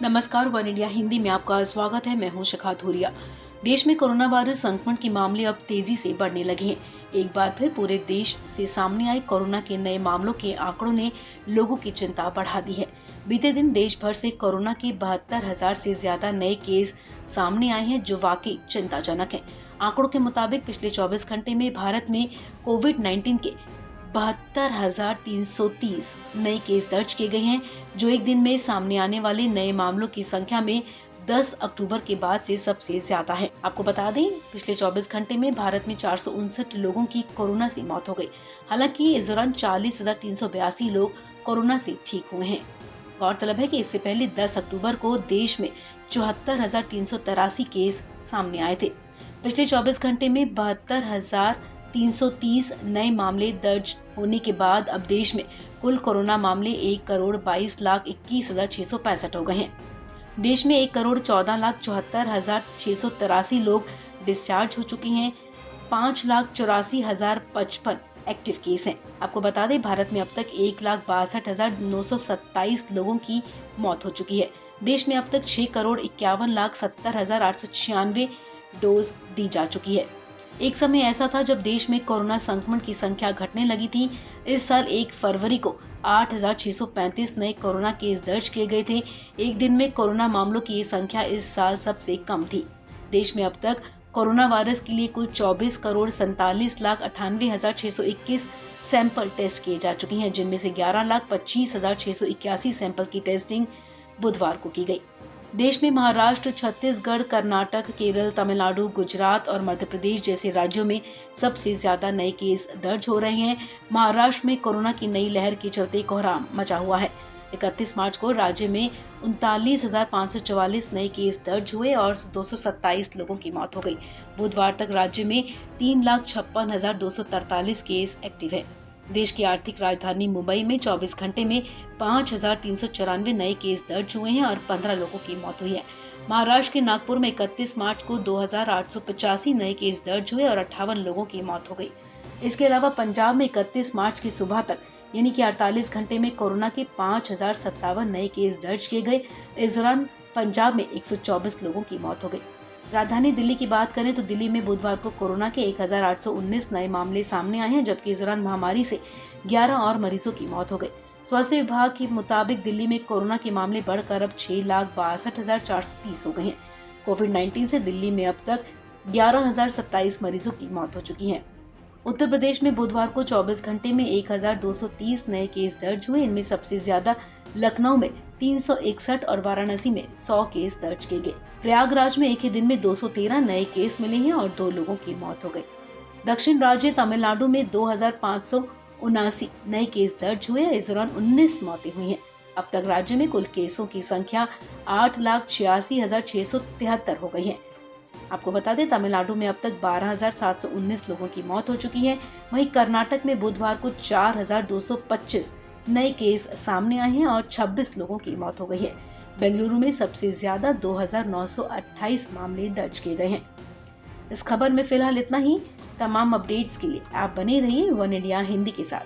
नमस्कार, one India Hindi में आपका स्वागत है। मैं हूं शिखा धूरिया। देश में कोरोना वायरस संक्रमण के मामले अब तेजी से बढ़ने लगे हैं। एक बार फिर पूरे देश से सामने आए कोरोना के नए मामलों के आंकड़ों ने लोगों की चिंता बढ़ा दी है। बीते दिन देश भर से कोरोना के 72,000 से ज्यादा नए केस सामने आए हैं, जो वाकई चिंताजनक है। आंकड़ों के मुताबिक पिछले 24 घंटे में भारत में कोविड-19 के 72,330 नए केस दर्ज किए गए हैं, जो एक दिन में सामने आने वाले नए मामलों की संख्या में 10 अक्टूबर के बाद से सबसे ज्यादा है। आपको बता दें, पिछले 24 घंटे में भारत में 459 लोगों की कोरोना से मौत हो गई। हालांकि इस दौरान 40,382 लोग कोरोना से ठीक हुए हैं। गौरतलब है कि इससे पहले 10 अक्टूबर को देश में 74,383 केस सामने आए थे। पिछले 24 घंटे में 72,330 नए मामले दर्ज होने के बाद अब देश में कुल कोरोना मामले 1,22,21,665 हो गए हैं। देश में 1,14,74,683 लोग डिस्चार्ज हो चुके हैं। 5,84,055 एक्टिव केस हैं। आपको बता दें, भारत में अब तक 1,62,927 लोगों की मौत हो चुकी है। देश में अब तक 6,51,70,896 डोज दी जा चुकी है। एक समय ऐसा था जब देश में कोरोना संक्रमण की संख्या घटने लगी थी। इस साल 1 फरवरी को 8,635 नए कोरोना केस दर्ज किए गए थे। एक दिन में कोरोना मामलों की ये संख्या इस साल सबसे कम थी। देश में अब तक कोरोना वायरस के लिए कुल 24,47,98,621 सैंपल टेस्ट किए जा चुके हैं, जिनमें से 11,25,681 सैंपल की टेस्टिंग बुधवार को की गई। देश में महाराष्ट्र, छत्तीसगढ़, कर्नाटक, केरल, तमिलनाडु, गुजरात और मध्य प्रदेश जैसे राज्यों में सबसे ज्यादा नए केस दर्ज हो रहे हैं। महाराष्ट्र में कोरोना की नई लहर के चलते कोहराम मचा हुआ है। 31 मार्च को राज्य में 39,544 नए केस दर्ज हुए और 227 लोगों की मौत हो गई। बुधवार तक राज्य में 3,56,243 केस एक्टिव है। देश की आर्थिक राजधानी मुंबई में 24 घंटे में 5,394 नए केस दर्ज हुए हैं और 15 लोगों की मौत हुई है। महाराष्ट्र के नागपुर में 31 मार्च को 2,885 नए केस दर्ज हुए और 58 लोगों की मौत हो गई। इसके अलावा पंजाब में 31 मार्च की सुबह तक यानी कि 48 घंटे में कोरोना के 5,057 नए केस दर्ज किए गए। इस दौरान पंजाब में 124 लोगों की मौत हो गई। राजधानी दिल्ली की बात करें तो दिल्ली में बुधवार को कोरोना के 1,819 नए मामले सामने आए हैं, जबकि इस दौरान महामारी से 11 और मरीजों की मौत हो गई। स्वास्थ्य विभाग के मुताबिक दिल्ली में कोरोना के मामले बढ़कर अब 6,62,430 हो गए हैं। कोविड-19 से दिल्ली में अब तक 11,027 मरीजों की मौत हो चुकी है। उत्तर प्रदेश में बुधवार को 24 घंटे में 1,230 नए केस दर्ज हुए। इनमें सबसे ज्यादा लखनऊ में 361 और वाराणसी में 100 केस दर्ज किए गए। प्रयागराज में एक ही दिन में 213 नए केस मिले हैं और 2 लोगों की मौत हो गई। दक्षिण राज्य तमिलनाडु में 2,579 नए केस दर्ज हुए। इस दौरान 19 मौतें हुई हैं। अब तक राज्य में कुल केसों की संख्या 8,86,673 हो गई है। आपको बता दें, तमिलनाडु में अब तक 12,719 लोगों की मौत हो चुकी है। वहीं कर्नाटक में बुधवार को 4,225 नए केस सामने आए हैं और 26 लोगों की मौत हो गई है। बेंगलुरु में सबसे ज्यादा 2,928 मामले दर्ज किए गए हैं। इस खबर में फिलहाल इतना ही। तमाम अपडेट्स के लिए आप बने रहिए वन इंडिया हिंदी के साथ।